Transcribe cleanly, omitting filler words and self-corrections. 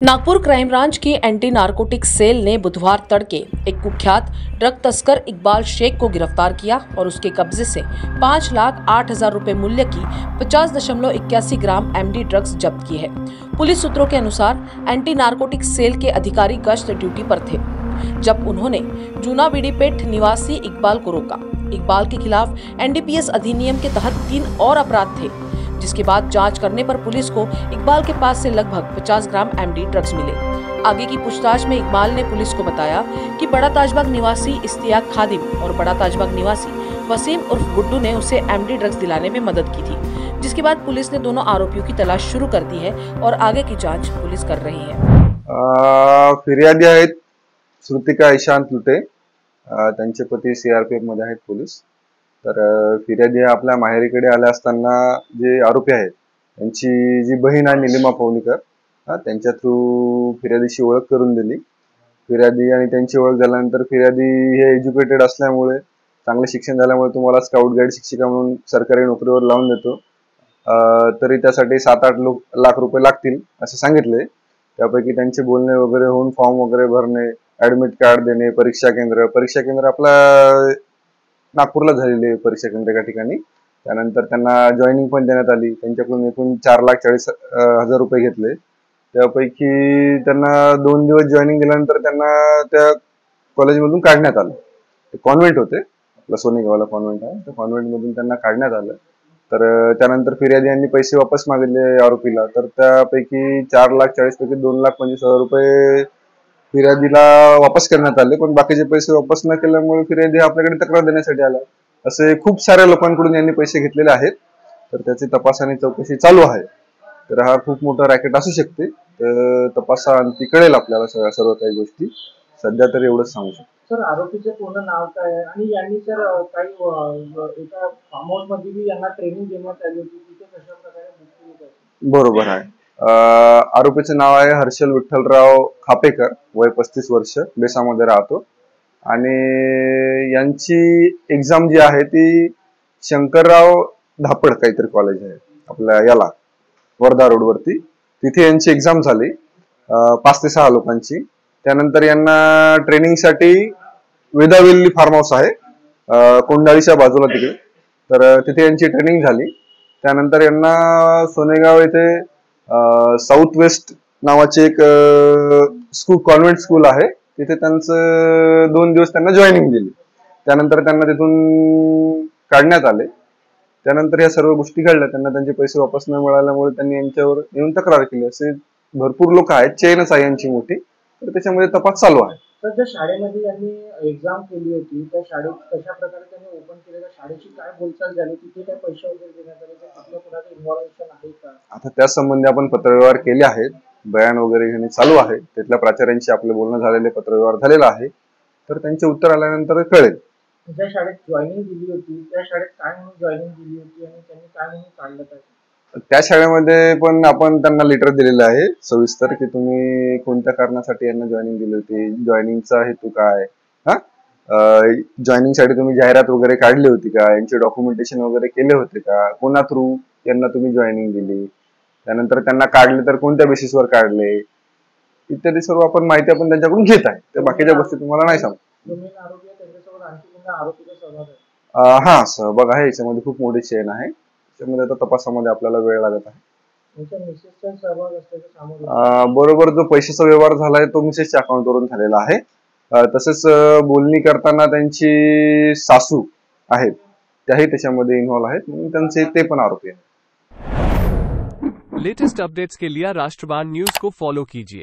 Nagpur crime branch की anti narcotics sale ने बुधवार तड़के एक कुख्यात ड्रग तस्कर इकबाल शेख को गिरफ्तार किया और उसके कब्जे से 5,08,000 रुपए मूल्य की 50.81 ग्राम एमडी ड्रग्स जब्त की है। पुलिस सूत्रों के अनुसार एंटी नारकोटिक्स सेल के अधिकारी गश्त ड्यूटी पर थे जब उन्होंने जूना बीडीपेट निवासी इकबाल को रोका। इकबाल के खिलाफ एनडीपीएस अधिनियम के तहत 3 और अपराध थे, जिसके बाद जांच करने पर पुलिस को इकबाल के पास से लगभग 50 ग्राम एमडी ड्रग्स मिले। आगे की पूछताछ में इकबाल ने पुलिस को बताया कि बड़ा ताजबाग निवासी इश्तियाक खादिम और बड़ा ताजबाग निवासी वसीम उर्फ गुड्डू ने उसे एमडी ड्रग्स दिलाने में मदद की थी, जिसके बाद पुलिस ने दोनों आरोपियों की तलाश शुरू कर दी है और आगे की जांच पुलिस कर रही है। फिर्यादी आहेत श्रुतिका ईशांत लुटे, त्यांचे पती सीआरपीएफ मध्ये आहेत पोलीस। तर फिर्यादी आपल्या माहेरीकडे आल्या असताना जे आरोपी आहेत त्यांची जी बहीण आहे निलिमा पवनीकर, त्यांच्या थ्रू फिर्यादीशी ओळख करून दिली। फिर्यादी आणि त्यांची ओळख झाल्यानंतर फिर्यादी हे एज्युकेटेड असल्यामुळे चांगले शिक्षण झाल्यामुळे तुम्हाला स्काउट गाईड शिक्षिका म्हणून सरकारी नोकरीवर लावून देतो, तरी त्यासाठी 7-8 लाख रुपये लागतील असे सांगितले। त्यापैकी त्यांचे बोलणे वगैरे होऊन फॉर्म वगैरे भरणे, ऍडमिट कार्ड देणे, परीक्षा केंद्र आपला नागपूरला झालेले परीक्षा केंद्र एका ठिकाणी। त्यानंतर त्यांना जॉईनिंग पण देण्यात आली। त्यांच्याकडून एकूण 4,40,000 रुपये घेतले। त्यापैकी त्यांना 2 दिवस जॉईनिंग दिल्यानंतर त्यांना त्या कॉलेजमधून काढण्यात आलं। ते कॉन्व्हेंट होते, आपला सोनेगावला कॉन्व्हेंट आहे, त्या कॉन्व्हेंट मधून त्यांना काढण्यात आलं। तर त्यानंतर फिर्यादी यांनी पैसे वापस मागितले आरोपीला। तर त्यापैकी 4,40,000 पैकी 2,25,000 रुपये फिर्यादीला वापस करण्यात आले, पण बाकीचे पैसे वापस न केल्यामुळे फिर्यादी आपल्याकडे तक्रार देण्यासाठी आला। असे खूप साऱ्या लोकांकडून यांनी पैसे घेतलेले आहेत, तर त्याची तपास आणि चौकशी चालू आहे। तर हा खूप मोठा रॅकेट असू शकते, तर तपासाअंती कळेल आपल्याला सर्व काही गोष्टी। सध्या तर एवढंच सांगू शकतो। सर, आरोपीचे पूर्ण नाव काय आहे आणि यांनी सर काही एका फार्म हाऊस मध्ये भी यांना ट्रेनिंग देण्यात आली होती, तिथे कशा प्रकारे मुक्ती होत आहे? बरोबर आहे। आरोपीचे नाव आहे हर्षल विठ्ठलराव खापेकर, वय 35 वर्ष, बेसामध्ये राहतो। आणि यांची एक्झाम जी आहे ती शंकरराव धापड काहीतरी कॉलेज आहे आपल्या याला वर्धा रोड वरती, तिथे यांची एक्झाम झाली 5 ते 6 लोकांची। त्यानंतर यांना ट्रेनिंग साठी वेदावेल्ली फार्म हाऊस आहे कोंडाळीच्या बाजूला तिकडे, तर तिथे यांची ट्रेनिंग झाली। त्यानंतर यांना सोनेगाव येथे साऊथ वेस्ट नावाचे एक स्कूल कॉन्व्हेंट स्कूल आहे, तिथे त्यांचं 2 दिवस त्यांना जॉईनिंग दिली। त्यानंतर त्यांना तिथून काढण्यात आले। त्यानंतर या सर्व गोष्टी घडल्या, त्यांना त्यांचे पैसे वापस न मिळाल्यामुळे त्यांनी यांच्यावर येऊन तक्रार केली। असे भरपूर लोक आहेत, चेनच आहे यांची मोठी, तर त्याच्यामध्ये तपास चालू आहे। तर ज्या शाळेमध्ये यांनी एक्झाम केली होती त्या शाळेत कशा प्रकारे त्यांनी ओपन केलं, त्या शाळेची काय बोलचाल झाली, तिथे काय पैसे वगैरे देण्यात आले, तिथलं कुणाचं इन्व्हॉल्वेशन आहे का? आता त्या संबंधी आपण पत्रव्यवहार केले आहेत, बयान वगैरे घेणे चालू आहे। तिथल्या प्राचार्यांशी आपले बोलणं झालेले, पत्रव्यवहार झालेला आहे, तर त्यांचे उत्तर आल्यानंतर कळेल। ज्या शाळेत जॉईनिंग दिली होती त्या शाळेत काय म्हणून जॉईनिंग दिली होती आणि त्यांनी काय म्हणून काढलं पाहिजे? त्या शाळेमध्ये पण आपण त्यांना लेटर दिलेलं आहे सविस्तर, की तुम्ही कोणत्या कारणासाठी यांना जॉईनिंग दिली होती, जॉईनिंगचा हेतू काय, जॉईनिंग साठी तुम्ही जाहिरात वगैरे काढली होती का, यांचे डॉक्युमेंटेशन वगैरे केले होते का, कोणा थ्रू यांना तुम्ही जॉईनिंग दिली, त्यानंतर त्यांना काढले तर कोणत्या बेसिसवर काढले, इत्यादी सर्व आपण माहिती आपण त्यांच्याकडून घेत आहे। तर बाकीच्या गोष्टी तुम्हाला नाही सांगू। आरोपी त्यांच्यासोबत आणखी कोणत्या आरोपीचा सहभाग आहे? हा, सहभाग आहे, याच्यामध्ये खूप मोठी चेन आहे, त्याच्यामध्ये आता तपासामध्ये आपल्याला वेळ लागत आहे। बरोबर, जो पैशाचा व्यवहार झालाय तो मिसेसच्या अकाउंट वरून झालेला आहे। तसेच बोलणी करताना त्यांची सासू आहेत त्याही त्याच्यामध्ये इन्व्हॉल्व आहेत, म्हणून त्यांचे ते पण आरोपी आहेत। लेटेस्ट अपडेट्स के लिए राष्ट्रवाद न्यूज को फॉलो कीजिए।